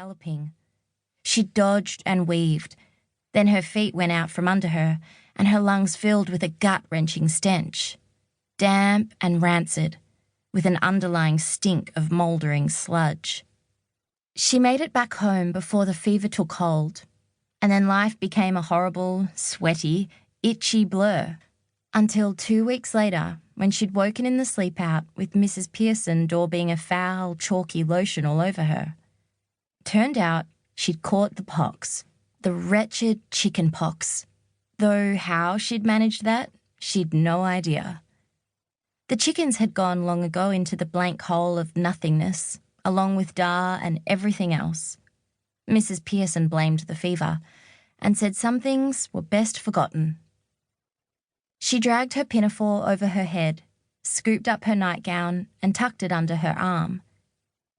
galloping. She dodged and weaved. Then her feet went out from under her, and her lungs filled with a gut-wrenching stench, damp and rancid, with an underlying stink of mouldering sludge. She made it back home before the fever took hold, and then life became a horrible, sweaty, itchy blur, until 2 weeks later, when she'd woken in the sleep-out with Mrs. Pearson daubing a foul, chalky lotion all over her. Turned out she'd caught the pox, the wretched chicken pox, though how she'd managed that, she'd no idea. The chickens had gone long ago into the blank hole of nothingness, along with Dar and everything else. Mrs. Pearson blamed the fever and said some things were best forgotten. She dragged her pinafore over her head, scooped up her nightgown and tucked it under her arm.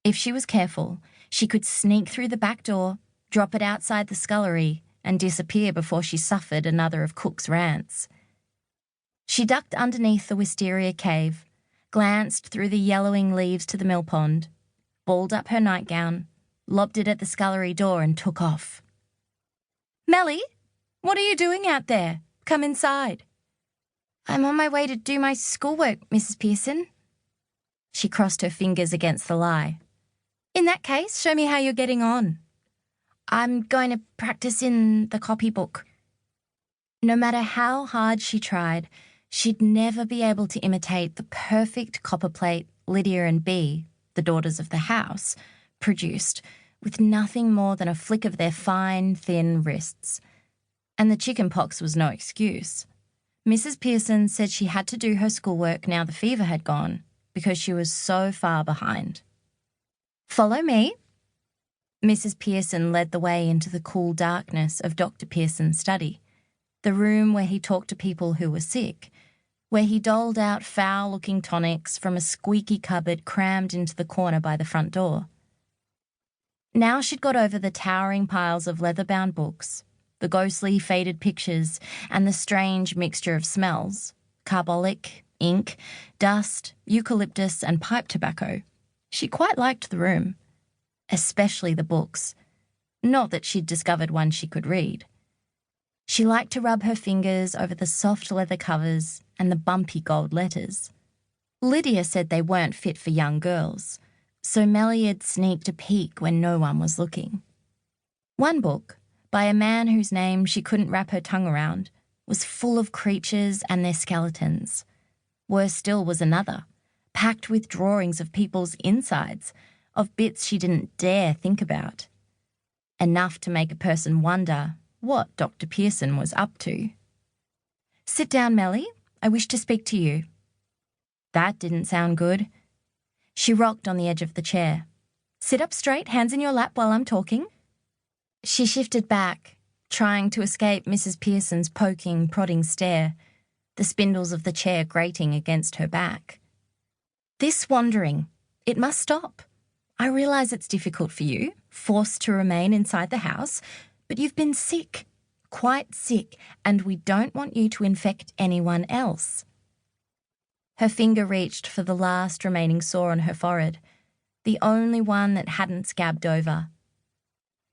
If she was careful, she could sneak through the back door, drop it outside the scullery, and disappear before she suffered another of Cook's rants. She ducked underneath the wisteria cave, glanced through the yellowing leaves to the mill pond, balled up her nightgown, lobbed it at the scullery door and took off. "Mellie, what are you doing out there? Come inside." "I'm on my way to do my schoolwork, Mrs. Pearson." She crossed her fingers against the lie. "In that case, show me how you're getting on." "I'm going to practice in the copybook." No matter how hard she tried, she'd never be able to imitate the perfect copperplate Lydia and Bea, the daughters of the house, produced, with nothing more than a flick of their fine, thin wrists. And the chicken pox was no excuse. Mrs. Pearson said she had to do her schoolwork now the fever had gone, because she was so far behind. "Follow me." Mrs. Pearson led the way into the cool darkness of Dr. Pearson's study, the room where he talked to people who were sick, where he doled out foul-looking tonics from a squeaky cupboard crammed into the corner by the front door. Now she'd got over the towering piles of leather-bound books, the ghostly faded pictures, and the strange mixture of smells, carbolic, ink, dust, eucalyptus, and pipe tobacco. She quite liked the room, especially the books. Not that she'd discovered one she could read. She liked to rub her fingers over the soft leather covers and the bumpy gold letters. Lydia said they weren't fit for young girls, so Mellie had sneaked a peek when no one was looking. One book, by a man whose name she couldn't wrap her tongue around, was full of creatures and their skeletons. Worse still was another, packed with drawings of people's insides, of bits she didn't dare think about. Enough to make a person wonder what Dr. Pearson was up to. "Sit down, Mellie. I wish to speak to you." That didn't sound good. She rocked on the edge of the chair. "Sit up straight, hands in your lap while I'm talking." She shifted back, trying to escape Mrs. Pearson's poking, prodding stare, the spindles of the chair grating against her back. "This wandering, it must stop. I realise it's difficult for you, forced to remain inside the house, but you've been sick, quite sick, and we don't want you to infect anyone else." Her finger reached for the last remaining sore on her forehead, the only one that hadn't scabbed over.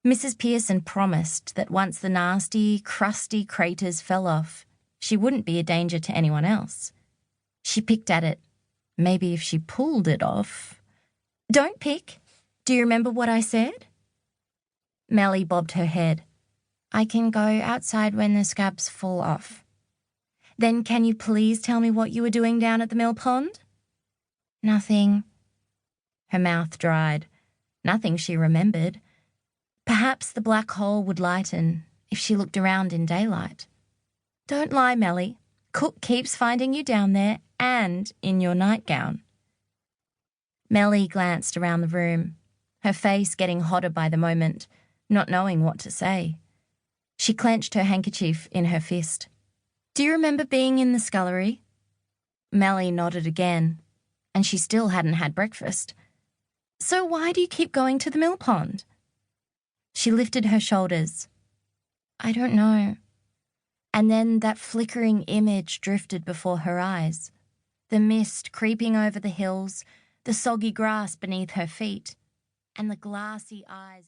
Mrs. Pearson promised that once the nasty, crusty craters fell off, she wouldn't be a danger to anyone else. She picked at it. Maybe if she pulled it off. "Don't pick. Do you remember what I said?" Mellie bobbed her head. "I can go outside when the scabs fall off." "Then can you please tell me what you were doing down at the mill pond?" "Nothing." Her mouth dried. Nothing she remembered. Perhaps the black hole would lighten if she looked around in daylight. "Don't lie, Mellie. Cook keeps finding you down there and in your nightgown." Mellie glanced around the room, her face getting hotter by the moment, not knowing what to say. She clenched her handkerchief in her fist. "Do you remember being in the scullery?" Mellie nodded again, and she still hadn't had breakfast. "So why do you keep going to the mill pond?" She lifted her shoulders. "I don't know." And then that flickering image drifted before her eyes, the mist creeping over the hills, the soggy grass beneath her feet, and the glassy eyes of